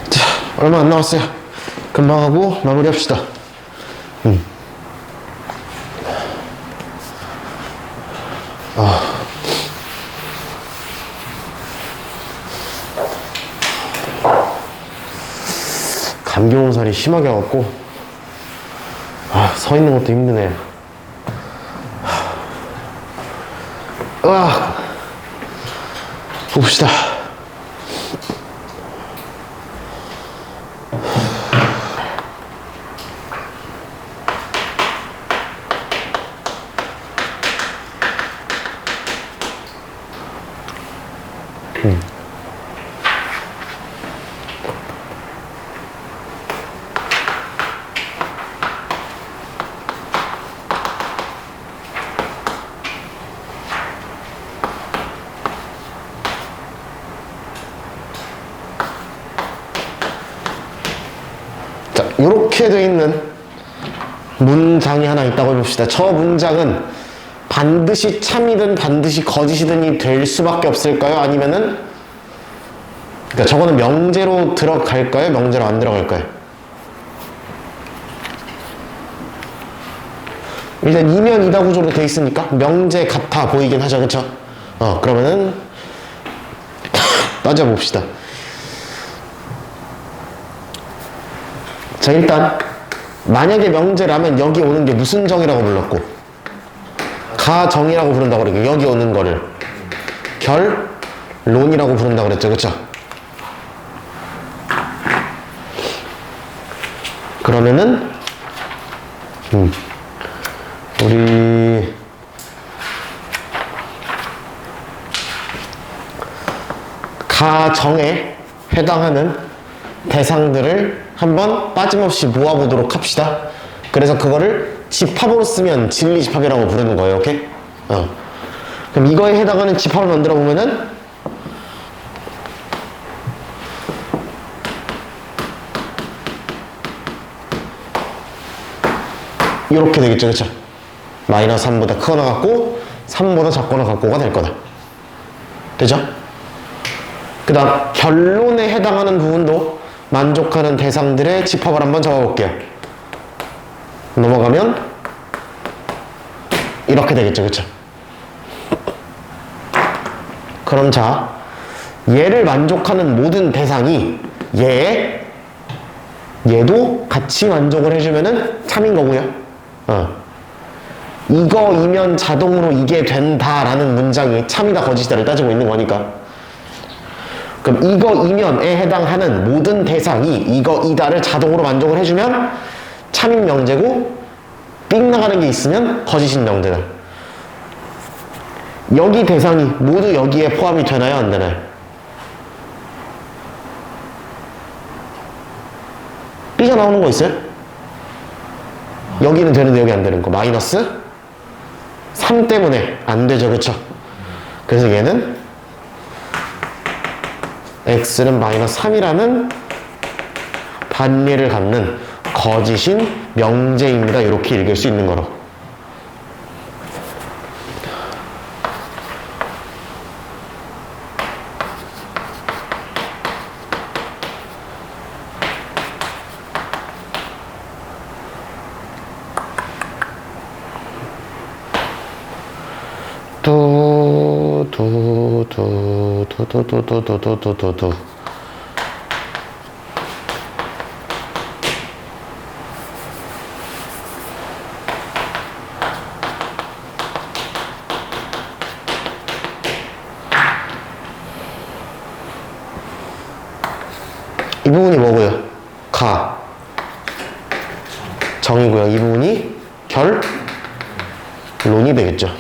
자, 얼마 안 남았어요. 금방 하고 마무리 합시다. 감기 몸살이 심하게 와갖고 서 있는 것도 힘드네. 봅시다. 이렇게 되어 있는 문장이 하나 있다고 해봅시다. 저 문장은 반드시 참이든 반드시 거짓이든이 될 수밖에 없을까요? 아니면은, 그러니까 저거는 명제로 들어갈까요? 명제로 안 들어갈까요? 일단 이면 이다 구조로 되어 있으니까 명제 같아 보이긴 하죠. 그쵸? 그러면은 따져봅시다. 자, 일단 만약에 명제라면 여기 오는 게 무슨 정이라고 불렀고 가정이라고 부른다고 그러고 여기 오는 거를 결론이라고 부른다고 그랬죠. 그쵸? 그러면은 우리 가정에 해당하는 대상들을 한번 빠짐없이 모아보도록 합시다. 그래서 그거를 집합으로 쓰면 진리집합이라고 부르는 거예요. 오케이? 그럼 이거에 해당하는 집합을 만들어 보면은 이렇게 되겠죠. 그쵸? 마이너스 3보다 크거나 같고 3보다 작거나 같고가 될 거다. 되죠? 그 다음 결론에 해당하는 부분도 만족하는 대상들의 집합을 한번 적어볼게요. 넘어가면 이렇게 되겠죠. 그쵸? 그럼 자, 얘를 만족하는 모든 대상이 얘도 같이 만족을 해주면은 참인 거고요. 이거이면 자동으로 이게 된다라는 문장이 참이다 거짓이다를 따지고 있는 거니까. 그럼 이거이면에 해당하는 모든 대상이 이거이다를 자동으로 만족을 해주면 참인 명제고, 삑 나가는 게 있으면 거짓인 명제다. 여기 대상이 모두 여기에 포함이 되나요? 안 되나요? 삐져 나오는 거 있어요? 여기는 되는데 여기 안 되는 거. 마이너스 3 때문에 안 되죠. 그쵸? 그래서 얘는 x는 마이너스 3이라는 반례를 갖는 거짓인 명제입니다. 이렇게 읽을 수 있는 거로. 이 부분이 뭐고요? 정이고요. 이 부분이 결론이 되겠죠.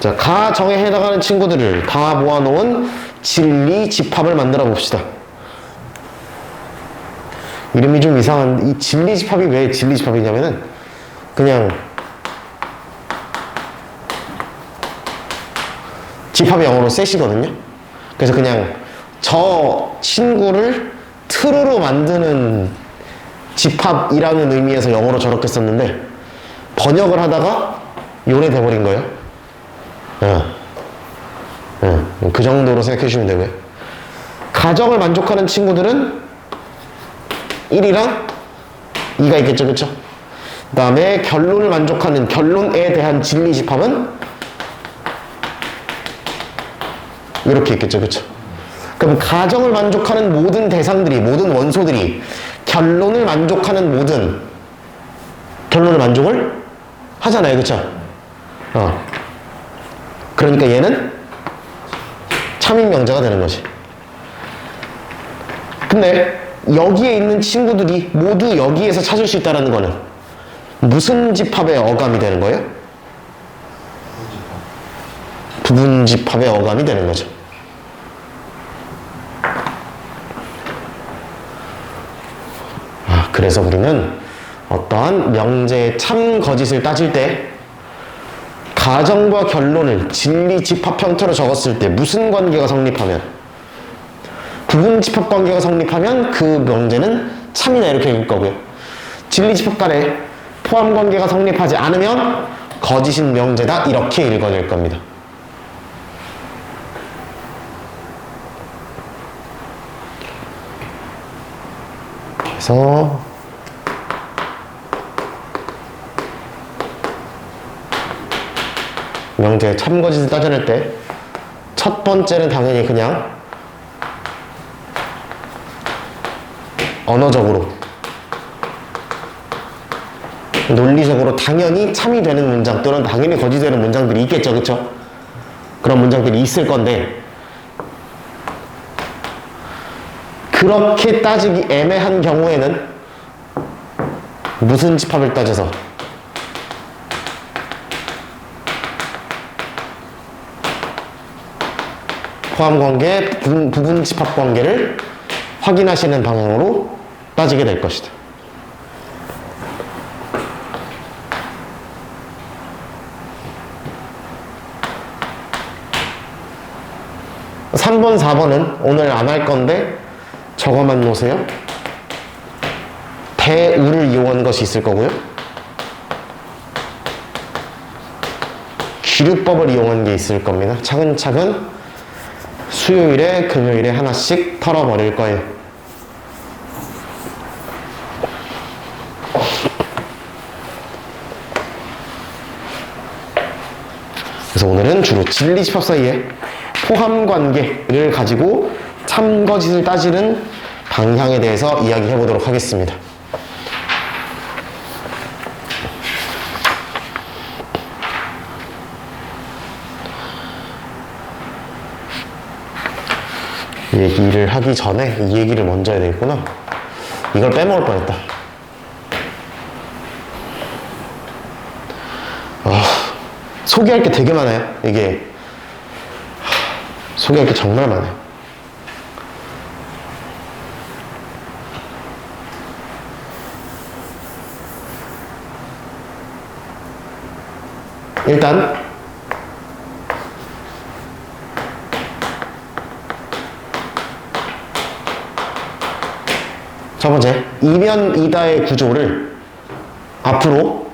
자, 가정에 해당하는 친구들을 다 모아놓은 진리 집합을 만들어 봅시다. 이름이 좀 이상한, 이 진리 집합이 왜 진리 집합이냐면은 그냥 집합이 영어로 셋이거든요. 그래서 그냥 저 친구를 트루로 만드는 집합이라는 의미에서 영어로 저렇게 썼는데 번역을 하다가 요래 돼버린 거예요. 그 정도로 생각해 주시면 되고요. 가정을 만족하는 친구들은 1이랑 2가 있겠죠, 그쵸? 그 다음에 결론을 만족하는 결론에 대한 진리 집합은 이렇게 있겠죠, 그쵸? 그럼 가정을 만족하는 모든 대상들이, 모든 원소들이 결론을 만족하는 모든 결론을 만족을 하잖아요, 그쵸? 그러니까 얘는 참인 명제가 되는 거지. 근데 여기에 있는 친구들이 모두 여기에서 찾을 수 있다는 거는 무슨 집합의 어감이 되는 거예요? 부분 집합의 어감이 되는 거죠. 그래서 우리는 어떠한 명제의 참 거짓을 따질 때 가정과 결론을 진리 집합 형태로 적었을 때 무슨 관계가 성립하면, 부분 집합 관계가 성립하면 그 명제는 참이다 이렇게 읽을 거고요. 진리 집합 간에 포함 관계가 성립하지 않으면 거짓인 명제다 이렇게 읽어질 겁니다. 그래서 명제의 참거짓을 따져낼 때 첫 번째는 당연히 그냥 언어적으로, 논리적으로 당연히 참이 되는 문장 또는 당연히 거짓이 되는 문장들이 있겠죠, 그쵸? 그런 문장들이 있을 건데 그렇게 따지기 애매한 경우에는 무슨 집합을 따져서 포함관계, 부분 집합 관계를 확인하시는 방향으로 따지게 될 것이다. 삼 번 4번은 오늘 안 할 건데 저거만 놓으세요. 대우를 이용한 것이 있을 거고요. 기류법을 이용한 게 있을 겁니다. 차근차근 수요일에 금요일에 하나씩 털어버릴 거예요. 그래서 오늘은 주로 진리 집합 사이에 포함 관계를 가지고 참거짓을 따지는 방향에 대해서 이야기해 보도록 하겠습니다. 얘기를 하기 전에 이 얘기를 먼저 해야 되겠구나. 이걸 빼먹을 뻔했다. 소개할 게 되게 많아요. 이게 소개할 게 정말 많아요. 일단 첫 번째, 이면 이다의 구조를 앞으로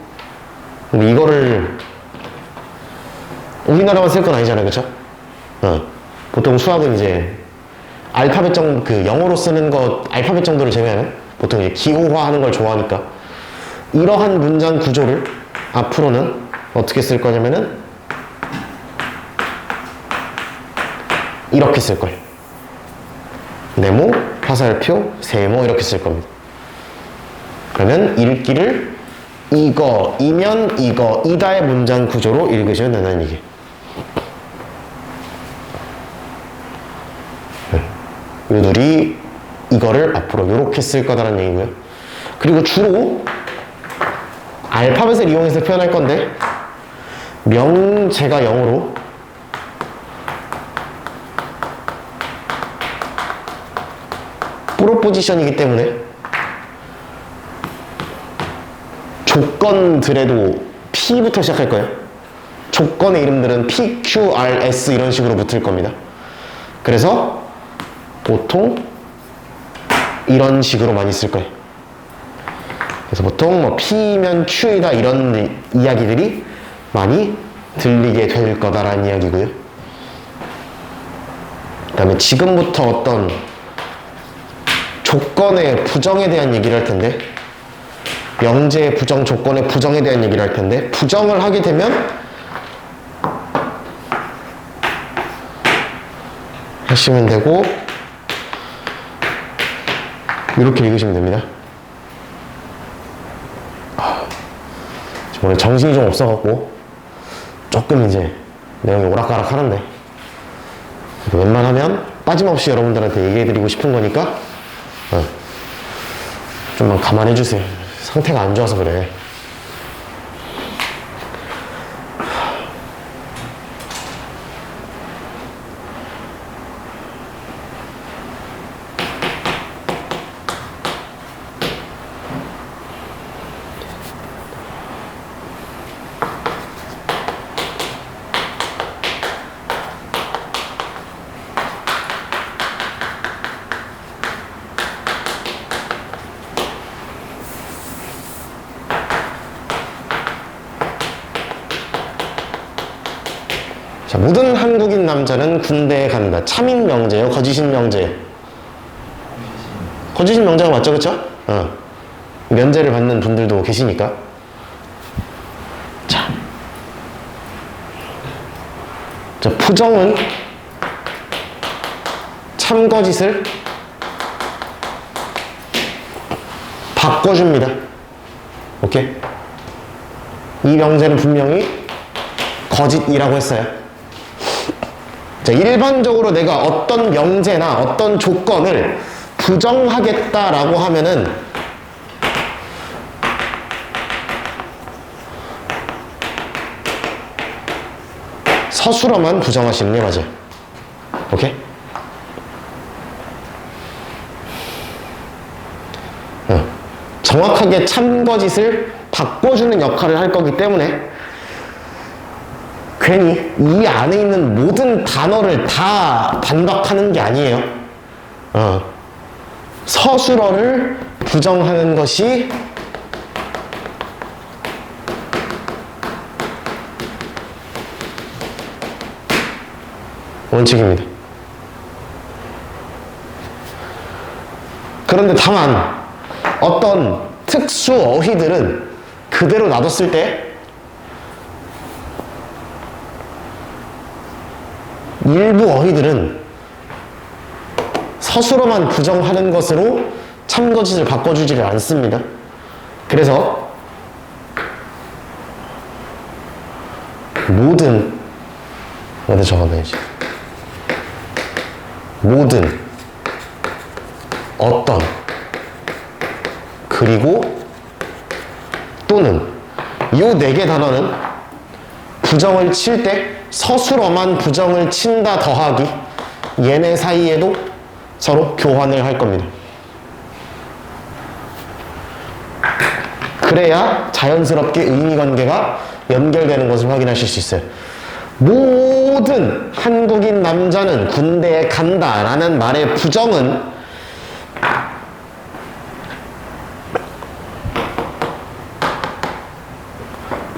이거를 우리나라만 쓸 건 아니잖아요, 그쵸? 보통 수학은 이제 알파벳 정도, 그 영어로 쓰는 거 알파벳 정도를 제외하면 보통 이제 기호화하는 걸 좋아하니까 이러한 문장 구조를 앞으로는 어떻게 쓸 거냐면은 이렇게 쓸 거예요. 네모, 화살표, 세모 이렇게 쓸 겁니다. 그러면 읽기를 이거, 이면, 이거, 이다의 문장 구조로 읽으시면 된다는 얘기예요. 요들이 이거를 앞으로 이렇게 쓸 거다라는 얘기고요. 그리고 주로 알파벳을 이용해서 표현할 건데 명제가 영어로 프로포지션이기 때문에 조건들에도 P부터 시작할 거예요. 조건의 이름들은 P, Q, R, S 이런 식으로 붙을 겁니다. 그래서 보통 이런 식으로 많이 쓸 거예요. 그래서 보통 뭐 P면 Q이다 이런 이야기들이 많이 들리게 될 거다라는 이야기고요. 다음에 지금부터 어떤 조건의 부정에 대한 얘기를 할 텐데, 명제의 부정, 조건의 부정에 대한 얘기를 할 텐데, 부정을 하게 되면 하시면 되고, 이렇게 읽으시면 됩니다. 오늘 정신이 좀 없어갖고 조금 이제 내용이 오락가락 하는데, 웬만하면 빠짐없이 여러분들한테 얘기해드리고 싶은 거니까 좀만 감안해주세요. 상태가 안 좋아서 그래. 자, 모든 한국인 남자는 군대에 간다. 참인 명제예요? 거짓인 명제예요? 거짓인 명제가 맞죠, 그쵸? 면제를 받는 분들도 계시니까. 자, 부정은 참거짓을 바꿔줍니다. 오케이? 이 명제는 분명히 거짓이라고 했어요. 자, 일반적으로 내가 어떤 명제나 어떤 조건을 부정하겠다라고 하면은 서술어만 부정하시는 게 맞아요. 오케이? 정확하게 참거짓을 바꿔주는 역할을 할 거기 때문에 괜히 이 안에 있는 모든 단어를 다 반박하는 게 아니에요. 서술어를 부정하는 것이 원칙입니다. 그런데 다만 어떤 특수 어휘들은 그대로 놔뒀을 때 일부 어휘들은 서술어만 부정하는 것으로 참거짓을 바꿔주지를 않습니다. 그래서 모든 어디 적어놔야지. 모든 어떤 그리고 또는 이 4개 단어는 부정을 칠 때 서술어만 부정을 친다 더하기 얘네 사이에도 서로 교환을 할 겁니다. 그래야 자연스럽게 의미관계가 연결되는 것을 확인하실 수 있어요. 모든 한국인 남자는 군대에 간다 라는 말의 부정은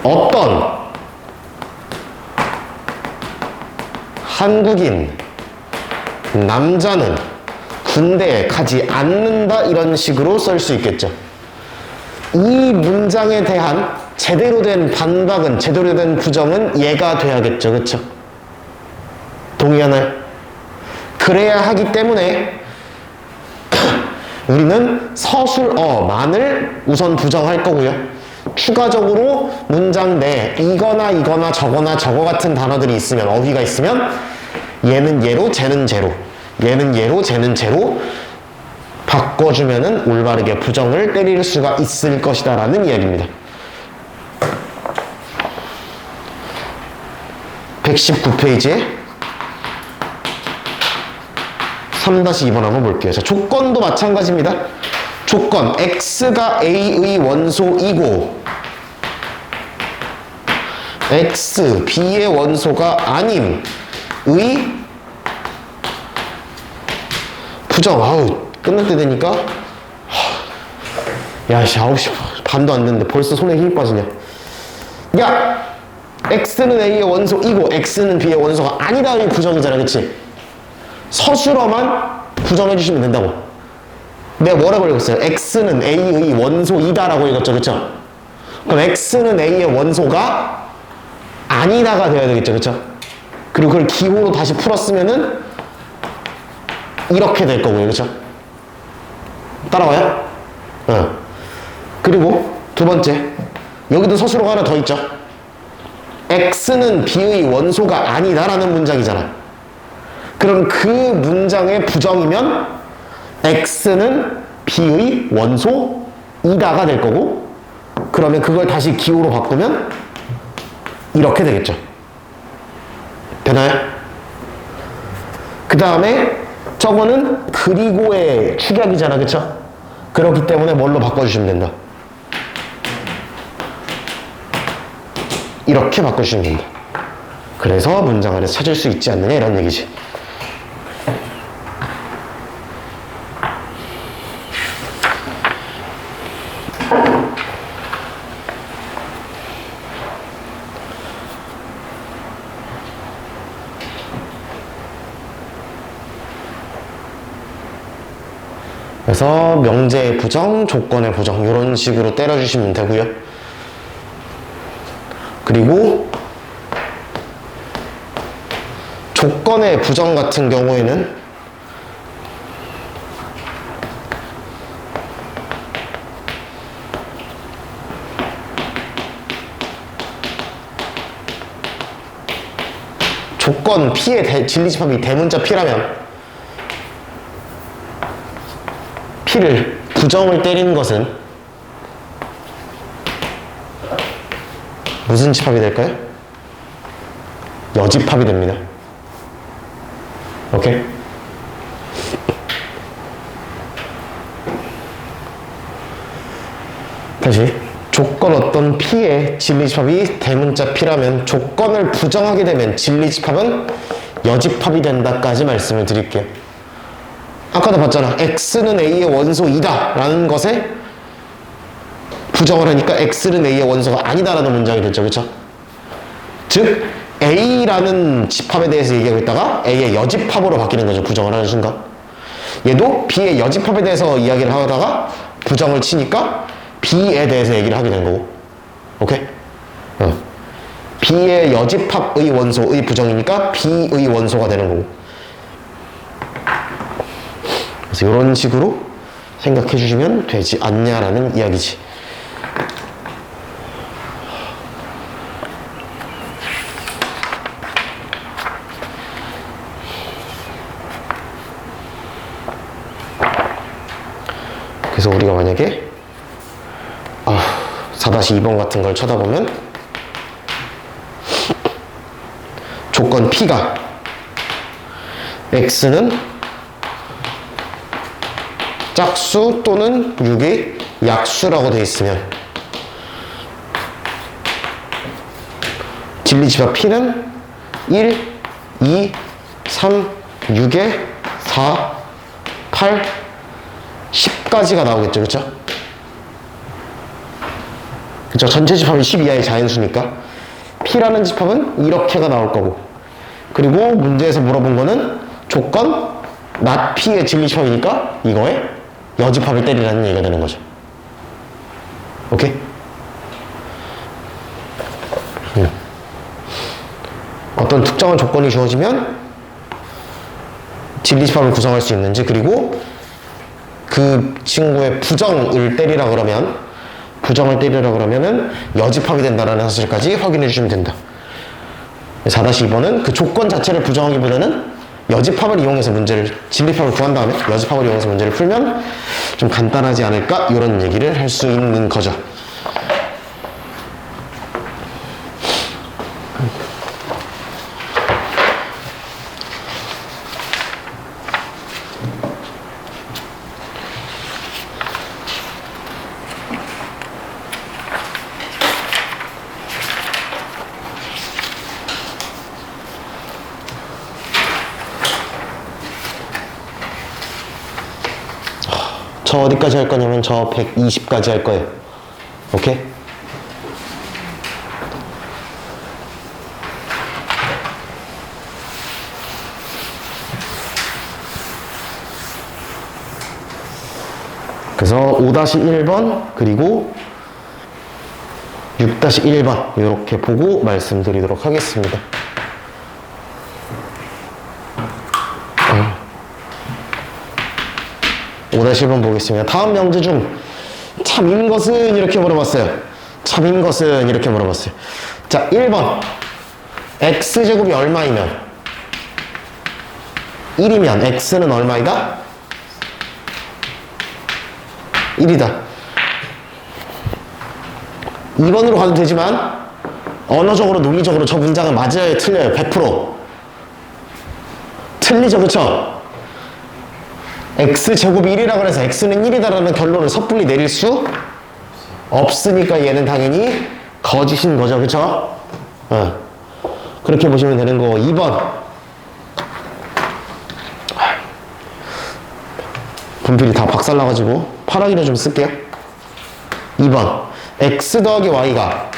어떤 한국인 남자는 군대에 가지 않는다 이런 식으로 쓸 수 있겠죠. 이 문장에 대한 제대로 된 반박은, 제대로 된 부정은 얘가 돼야겠죠. 그쵸? 동의하나요? 그래야 하기 때문에 우리는 서술어만을 우선 부정할 거고요. 추가적으로 문장 내에 이거나 이거나 저거나 저거 같은 단어들이 있으면, 어휘가 있으면 얘는 얘로 쟤는 쟤로, 얘는 얘로 쟤는 쟤로 바꿔주면은 올바르게 부정을 때릴 수가 있을 것이다 라는 이야기입니다. 119페이지에 3-2번 한번 볼게요. 자, 조건도 마찬가지입니다. 조건, x가 a의 원소이고 x, b의 원소가 아님의 부정. 아우, 끝날 때 되니까 야, 9시 반도 안 됐는데 벌써 손에 힘이 빠지냐. 야, x는 a의 원소이고 x는 b의 원소가 아니다의 부정이잖아. 그치? 서술어만 부정해 주시면 된다고. 내가 뭐라고 읽었어요? x는 a의 원소이다 라고 읽었죠, 그쵸? 그럼 x는 a의 원소가 아니다가 되어야 되겠죠, 그쵸? 그리고 그걸 기호로 다시 풀었으면은 이렇게 될 거고요, 그쵸? 따라와요? 그리고 두 번째, 여기도 서술어가 하나 더 있죠. x는 b의 원소가 아니다라는 문장이잖아. 그럼 그 문장의 부정이면 x는 b의 원소이다가 될 거고, 그러면 그걸 다시 기호로 바꾸면 이렇게 되겠죠. 되나요? 그 다음에 저거는 그리고의 축약이잖아, 그쵸? 그렇기 때문에 뭘로 바꿔주시면 된다. 이렇게 바꿔주시면 된다. 그래서 문장 안에서 찾을 수 있지 않느냐 이런 얘기지. 그래서 명제의 부정, 조건의 부정 이런 식으로 때려주시면 되고요. 그리고 조건의 부정 같은 경우에는 조건 P의 진리집합이 대문자 P라면 P를 부정을 때리는 것은 무슨 집합이 될까요? 여집합이 됩니다. 오케이? 다시 조건 어떤 P의 진리집합이 대문자 P라면 조건을 부정하게 되면 진리집합은 여집합이 된다까지 말씀을 드릴게요. 아까도 봤잖아. x는 a의 원소이다 라는 것에 부정을 하니까 x는 a의 원소가 아니다 라는 문장이 됐죠, 그쵸? 즉 a라는 집합에 대해서 얘기하고 있다가 a의 여집합으로 바뀌는 거죠, 부정을 하는 순간. 얘도 b의 여집합에 대해서 이야기를 하다가 부정을 치니까 b에 대해서 얘기를 하게 된 거고. 오케이? b의 여집합의 원소의 부정이니까 b의 원소가 되는 거고. 그래서 이런 식으로 생각해 주시면 되지 않냐라는 이야기지. 그래서 우리가 만약에 4-2번 같은 걸 쳐다보면 조건 P가 x는 짝수 또는 6의 약수라고 되어 있으면 진리집합 P는 1, 2, 3, 6에 4, 8, 10까지가 나오겠죠, 그쵸? 그쵸? 전체 집합이 10 이하의 자연수니까 P라는 집합은 이렇게가 나올 거고, 그리고 문제에서 물어본 거는 조건 not P의 진리집합이니까 이거에 여집합을 때리라는 얘기가 되는 거죠. 오케이? 어떤 특정한 조건이 주어지면 진리집합을 구성할 수 있는지, 그리고 그 친구의 부정을 때리라 그러면, 부정을 때리라 그러면은 여집합이 된다는 사실까지 확인해 주시면 된다. 4-2번은 그 조건 자체를 부정하기보다는 여집합을 이용해서 문제를, 진리집합을 구한 다음에 여집합을 이용해서 문제를 풀면 좀 간단하지 않을까? 이런 얘기를 할 수 있는 거죠. 저 어디까지 할 거냐면 저 120까지 할 거예요. 오케이? 그래서 5-1번 그리고 6-1번 이렇게 보고 말씀드리도록 하겠습니다. 5-1번 보겠습니다. 다음 명제 중 참인 것은 이렇게 물어봤어요. 참인 것은 이렇게 물어봤어요. 자, 1번 x제곱이 얼마이면 1이면 x는 얼마이다? 1이다. 2번으로 가도 되지만 언어적으로 논리적으로 저 문장은 맞아요 틀려요? 100% 틀리죠, 그쵸? x제곱이 1이라 그래서 x는 1이다라는 결론을 섣불리 내릴 수 없으니까 얘는 당연히 거짓인 거죠, 그쵸? 그렇게 보시면 되는 거. 2번 분필이 다 박살나가지고 파라기로 좀 쓸게요. 2번 x 더하기 y가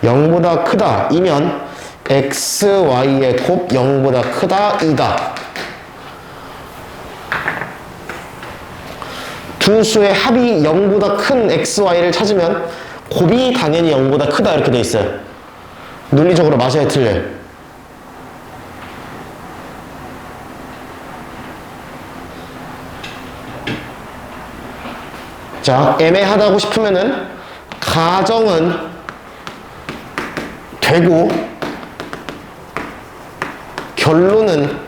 0보다 크다 이면 x, y의 곱 0보다 크다 이다. 두 수의 합이 0보다 큰 x, y를 찾으면 곱이 당연히 0보다 크다 이렇게 돼 있어요. 논리적으로 맞아야 틀려요? 자, 애매하다고 싶으면은 가정은 되고 결론은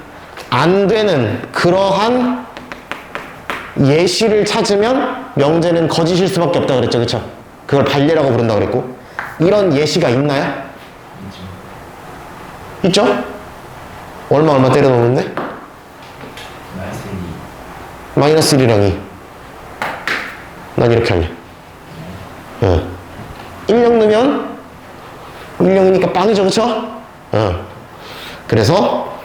안 되는 그러한 예시를 찾으면 명제는 거짓일 수밖에 없다 그랬죠, 그쵸? 그걸 반례라고 부른다 그랬고, 이런 예시가 있나요? 있죠? 얼마 때려 놓는데? 마이너스 1이랑 2. 난 이렇게 할래. 1령 넣으면 1령이니까 빵이죠, 그쵸? 그래서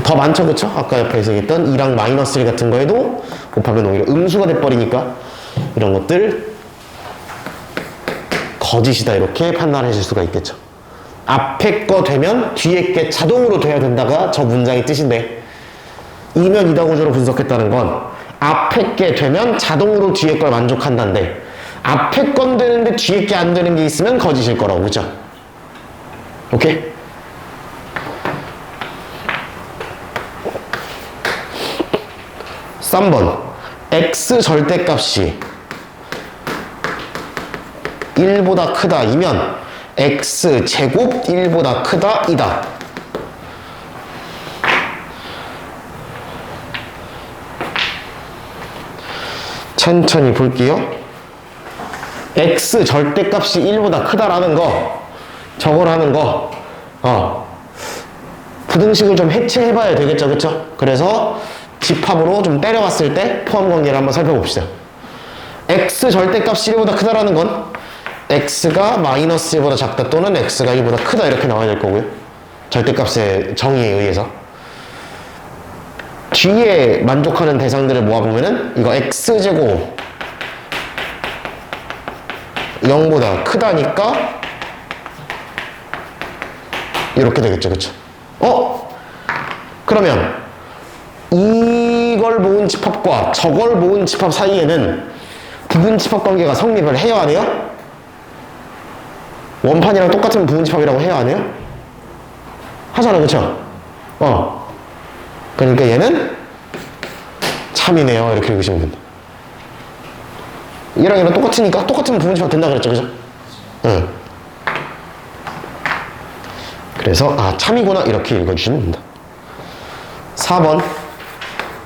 더 많죠, 그쵸? 아까 옆에 얘기했던 2랑 마이너스 1 같은 거에도 곱하면 오히려 음수가 돼버리니까 이런 것들 거짓이다 이렇게 판단해 줄 수가 있겠죠. 앞에 거 되면 뒤에 게 자동으로 돼야 된다가 저 문장의 뜻인데, 이면 이다 구조로 분석했다는 건 앞에 게 되면 자동으로 뒤에 걸 만족한다는데, 앞에 건 되는데 뒤에 게 안 되는 게 있으면 거짓일 거라고, 그죠? 오케이? (3번) x 절대값이 1보다 크다 이면 x 제곱 1보다 크다 이다. 천천히 볼게요. x 절대값이 1보다 크다라는 거, 저거라는 거, 부등식을 좀 해체해봐야 되겠죠, 그쵸? 그래서 집합으로 좀 때려봤을 때 포함관계를 한번 살펴봅시다. x 절대값이 1보다 크다라는 건 x가 마이너스 1보다 작다 또는 x가 1보다 크다 이렇게 나와야 될 거고요. 절대값의 정의에 의해서. 뒤에 만족하는 대상들을 모아보면은 이거 x제곱 0보다 크다니까 이렇게 되겠죠, 그쵸? 그러면 이걸 모은 집합과 저걸 모은 집합 사이에는 부분 집합 관계가 성립을 해요, 안 해요? 원판이랑 똑같은 부분 집합이라고 해요, 안 해요? 하잖아요, 그쵸? 그러니까 얘는 참이네요 이렇게 읽으시면 된다. 얘랑 얘랑 똑같으니까 똑같은 부분 집합 된다 그랬죠, 그죠? 그래서 참이구나 이렇게 읽어주시면 된다. 4번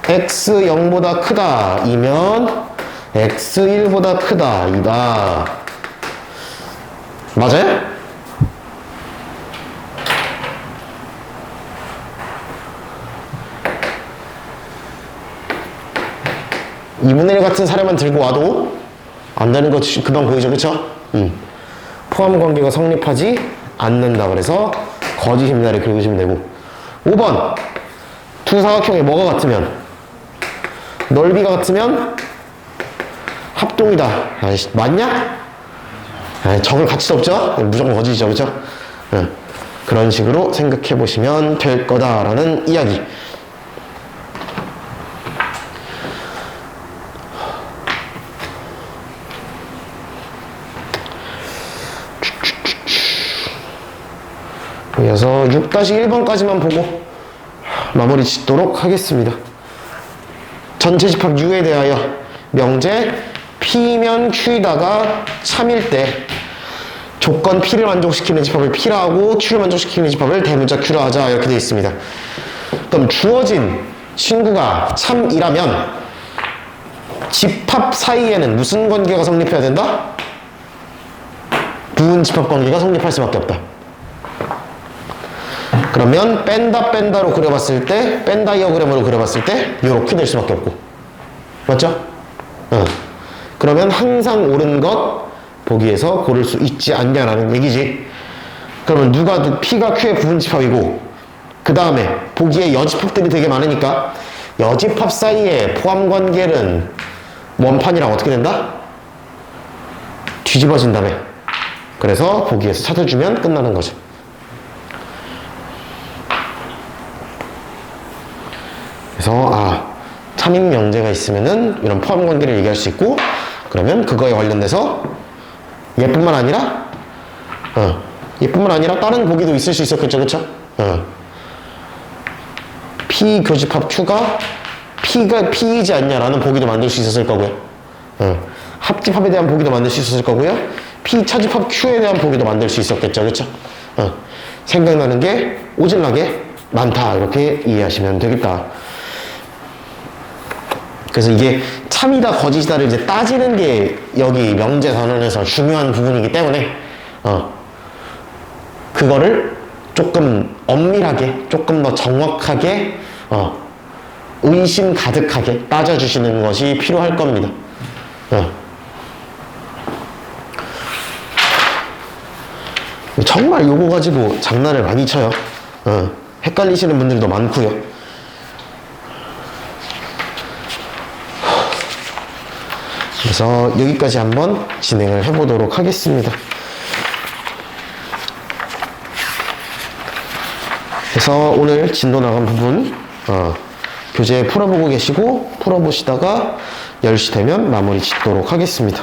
x 0보다 크다 이면 x 1보다 크다 이다. 맞아요? (2분의 1) 같은 사례만 들고 와도 안 되는 거 금방 보이죠, 그쵸? 포함 관계가 성립하지 않는다 그래서 거짓입니다 이렇게 읽으시면 되고. 5번 두 사각형이 뭐가 같으면? 넓이가 같으면 합동이다. 맞냐? 적을 가치도 없죠? 무조건 거짓이죠, 그쵸? 그런 식으로 생각해 보시면 될 거다라는 이야기. 그래서 6-1번까지만 보고 마무리 짓도록 하겠습니다. 전체 집합 U에 대하여 명제 P면 Q이다가 참일 때 조건 P를 만족시키는 집합을 P라 하고 Q를 만족시키는 집합을 대문자 Q라 하자 이렇게 되어 있습니다. 그럼 주어진 친구가 참이라면 집합 사이에는 무슨 관계가 성립해야 된다? 부분 집합 관계가 성립할 수밖에 없다. 그러면 뺀다로 그려봤을 때, 뺀 다이어그램으로 그려봤을 때 이렇게 될 수밖에 없고, 맞죠? 그러면 항상 옳은 것 보기에서 고를 수 있지 않냐라는 얘기지. 그러면 P가 Q의 부분집합이고 그 다음에 보기에 여집합들이 되게 많으니까 여집합 사이에 포함관계는 원판이랑 어떻게 된다? 뒤집어진다며. 그래서 보기에서 찾아주면 끝나는 거죠. 그래서 참인 명제가 있으면은 이런 포함 관계를 얘기할 수 있고, 그러면 그거에 관련돼서 얘뿐만 아니라 다른 보기도 있을 수 있었겠죠, 그쵸? P 교집합 Q가 P가 P이지 않냐라는 보기도 만들 수 있었을 거고요. 합집합에 대한 보기도 만들 수 있었을 거고요. P 차집합 Q에 대한 보기도 만들 수 있었겠죠, 그쵸? 생각나는 게 오질나게 많다, 이렇게 이해하시면 되겠다. 그래서 이게 참이다 거짓이다를 이제 따지는 게 여기 명제 단원에서 중요한 부분이기 때문에 그거를 조금 엄밀하게, 조금 더 정확하게, 의심 가득하게 따져주시는 것이 필요할 겁니다. 정말 요거 가지고 장난을 많이 쳐요. 헷갈리시는 분들도 많고요. 그래서 여기까지 한번 진행을 해보도록 하겠습니다. 그래서 오늘 진도 나간 부분 교재 풀어보고 계시고 풀어보시다가 10시 되면 마무리 짓도록 하겠습니다.